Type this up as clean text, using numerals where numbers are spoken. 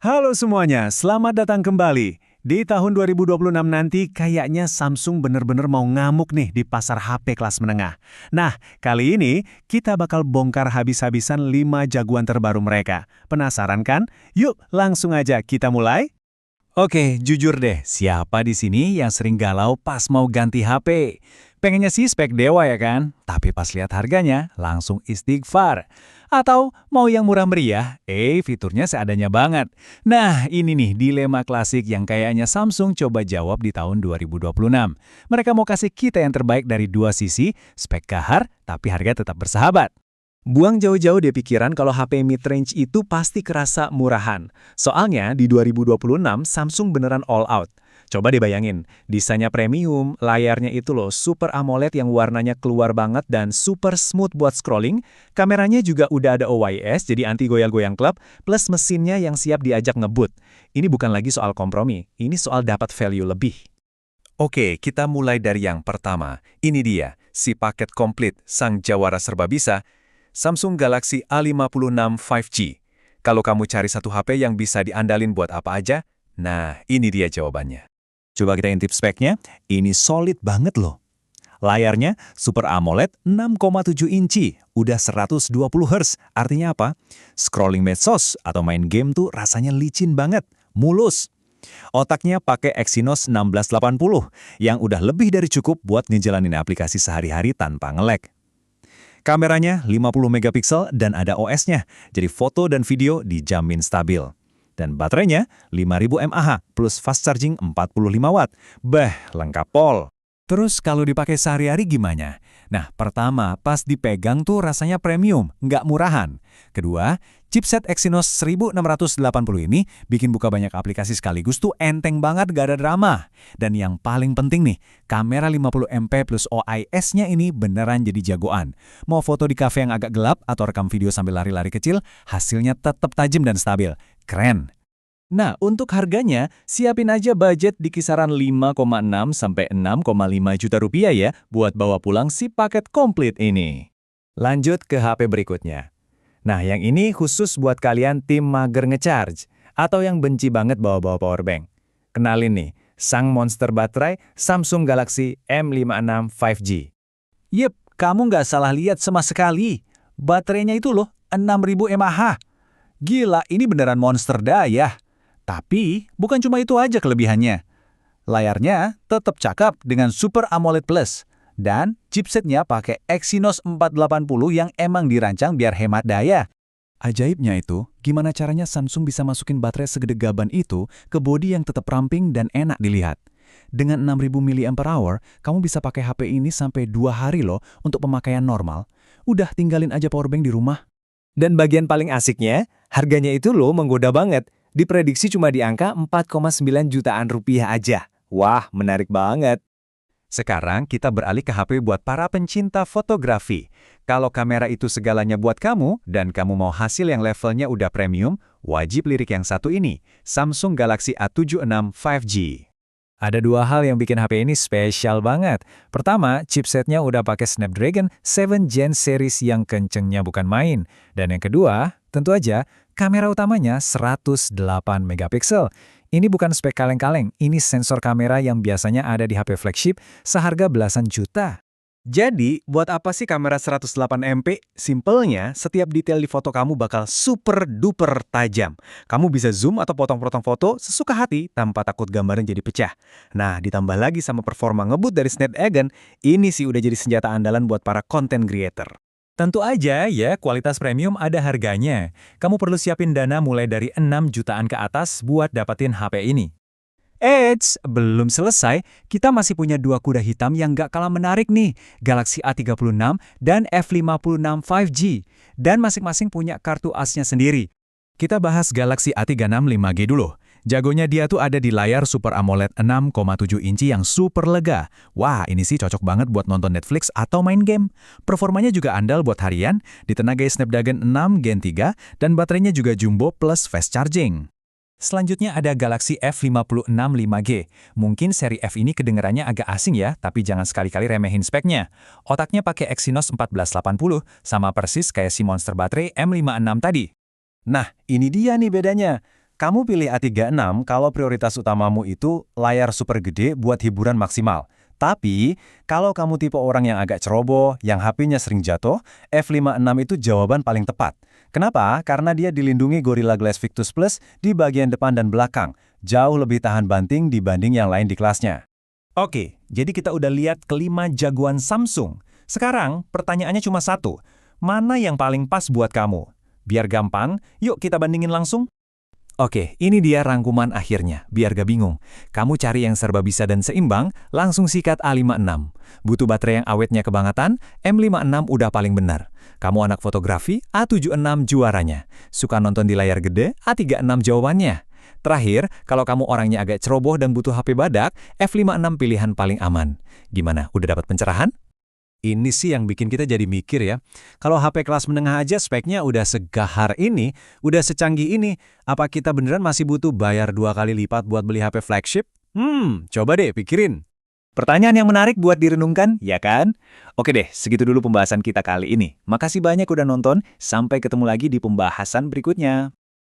Halo semuanya, selamat datang kembali. Di tahun 2026 nanti kayaknya Samsung bener-bener mau ngamuk nih di pasar HP kelas menengah. Nah, kali ini kita bakal bongkar habis-habisan 5 jagoan terbaru mereka. Penasaran kan? Yuk, langsung aja kita mulai. Oke, jujur deh, siapa di sini yang sering galau pas mau ganti HP? Pengennya sih spek dewa ya kan? Tapi pas lihat harganya, langsung istighfar. Atau mau yang murah meriah, fiturnya seadanya banget. Nah, ini nih dilema klasik yang kayaknya Samsung coba jawab di tahun 2026. Mereka mau kasih kita yang terbaik dari dua sisi, spek kahar, tapi harga tetap bersahabat. Buang jauh-jauh deh pikiran kalau HP mid-range itu pasti kerasa murahan. Soalnya di 2026 Samsung beneran all out. Coba deh bayangin, desainnya premium, layarnya itu loh Super AMOLED yang warnanya keluar banget dan super smooth buat scrolling, kameranya juga udah ada OIS jadi anti goyang-goyang klep, plus mesinnya yang siap diajak ngebut. Ini bukan lagi soal kompromi, ini soal dapat value lebih. Oke, kita mulai dari yang pertama. Ini dia, si paket komplit sang jawara serba bisa, Samsung Galaxy A56 5G. Kalau kamu cari satu HP yang bisa diandalin buat apa aja, nah ini dia jawabannya. Coba kita intip speknya, ini solid banget loh. Layarnya Super AMOLED 6,7 inci, udah 120 Hz. Artinya apa? Scrolling medsos atau main game tuh rasanya licin banget, mulus. Otaknya pakai Exynos 1680, yang udah lebih dari cukup buat ngejalanin aplikasi sehari-hari tanpa nge-lag. Kameranya 50 megapiksel dan ada OS-nya, jadi foto dan video dijamin stabil. Dan baterainya 5000 mAh plus fast charging 45 watt. Lengkap pol. Terus kalau dipakai sehari-hari gimana? Nah, pertama, pas dipegang tuh rasanya premium, nggak murahan. Kedua, chipset Exynos 1680 ini bikin buka banyak aplikasi sekaligus tuh enteng banget, gak ada drama. Dan yang paling penting nih, kamera 50MP plus OIS-nya ini beneran jadi jagoan. Mau foto di cafe yang agak gelap atau rekam video sambil lari-lari kecil, hasilnya tetap tajam dan stabil. Keren. Nah, untuk harganya, siapin aja budget di kisaran 5,6 sampai 6,5 juta rupiah ya buat bawa pulang si paket komplit ini. Lanjut ke HP berikutnya. Nah, yang ini khusus buat kalian tim mager ngecharge atau yang benci banget bawa-bawa powerbank. Kenalin nih, sang monster baterai Samsung Galaxy M56 5G. Yep, kamu nggak salah lihat sama sekali. Baterainya itu loh, 6000 mAh. Gila, ini beneran monster daya. Tapi, bukan cuma itu aja kelebihannya. Layarnya tetap cakep dengan Super AMOLED Plus. Dan chipsetnya pakai Exynos 480 yang emang dirancang biar hemat daya. Ajaibnya itu, gimana caranya Samsung bisa masukin baterai segede gaban itu ke bodi yang tetap ramping dan enak dilihat. Dengan 6000 mAh, kamu bisa pakai HP ini sampai 2 hari loh untuk pemakaian normal. Udah tinggalin aja powerbank di rumah. Dan bagian paling asiknya, harganya itu loh menggoda banget. Diprediksi cuma di angka 4,9 jutaan rupiah aja. Wah, menarik banget. Sekarang kita beralih ke HP buat para pencinta fotografi. Kalau kamera itu segalanya buat kamu, dan kamu mau hasil yang levelnya udah premium, wajib lirik yang satu ini, Samsung Galaxy A76 5G. Ada dua hal yang bikin HP ini spesial banget. Pertama, chipsetnya udah pakai Snapdragon 7 Gen series yang kencengnya bukan main. Dan yang kedua, tentu aja, kamera utamanya 108 megapiksel. Ini bukan spek kaleng-kaleng, ini sensor kamera yang biasanya ada di HP flagship seharga belasan juta. Jadi, buat apa sih kamera 108 MP? Simpelnya, setiap detail di foto kamu bakal super duper tajam. Kamu bisa zoom atau potong-potong foto sesuka hati tanpa takut gambarnya jadi pecah. Nah, ditambah lagi sama performa ngebut dari Snapdragon, ini sih udah jadi senjata andalan buat para content creator. Tentu aja ya, kualitas premium ada harganya. Kamu perlu siapin dana mulai dari 6 jutaan ke atas buat dapetin HP ini. Eits, belum selesai, kita masih punya dua kuda hitam yang gak kalah menarik nih, Galaxy A36 dan F56 5G, dan masing-masing punya kartu asnya sendiri. Kita bahas Galaxy A36 5G dulu. Jagonya dia tuh ada di layar Super AMOLED 6,7 inci yang super lega. Wah, ini sih cocok banget buat nonton Netflix atau main game. Performanya juga andal buat harian, ditenagai Snapdragon 6 Gen 3, dan baterainya juga jumbo plus fast charging. Selanjutnya ada Galaxy F56 5G. Mungkin seri F ini kedengarannya agak asing ya, tapi jangan sekali-kali remehin speknya. Otaknya pakai Exynos 1480, sama persis kayak si monster baterai M56 tadi. Nah, ini dia nih bedanya. Kamu pilih A36 kalau prioritas utamamu itu layar super gede buat hiburan maksimal. Tapi, kalau kamu tipe orang yang agak ceroboh, yang HP-nya sering jatuh, F56 itu jawaban paling tepat. Kenapa? Karena dia dilindungi Gorilla Glass Victus Plus di bagian depan dan belakang. Jauh lebih tahan banting dibanding yang lain di kelasnya. Oke, jadi kita udah lihat kelima jagoan Samsung. Sekarang, pertanyaannya cuma satu. Mana yang paling pas buat kamu? Biar gampang, yuk kita bandingin langsung. Oke, ini dia rangkuman akhirnya, biar gak bingung. Kamu cari yang serba bisa dan seimbang, langsung sikat A56. Butuh baterai yang awetnya kebangetan, M56 udah paling benar. Kamu anak fotografi, A76 juaranya. Suka nonton di layar gede, A36 jawabannya. Terakhir, kalau kamu orangnya agak ceroboh dan butuh HP badak, F56 pilihan paling aman. Gimana, udah dapat pencerahan? Ini sih yang bikin kita jadi mikir ya. Kalau HP kelas menengah aja speknya udah segahar ini, udah secanggih ini, apa kita beneran masih butuh bayar 2 kali lipat buat beli HP flagship? Coba deh pikirin. Pertanyaan yang menarik buat direnungkan, ya kan? Oke deh, segitu dulu pembahasan kita kali ini. Makasih banyak udah nonton, sampai ketemu lagi di pembahasan berikutnya.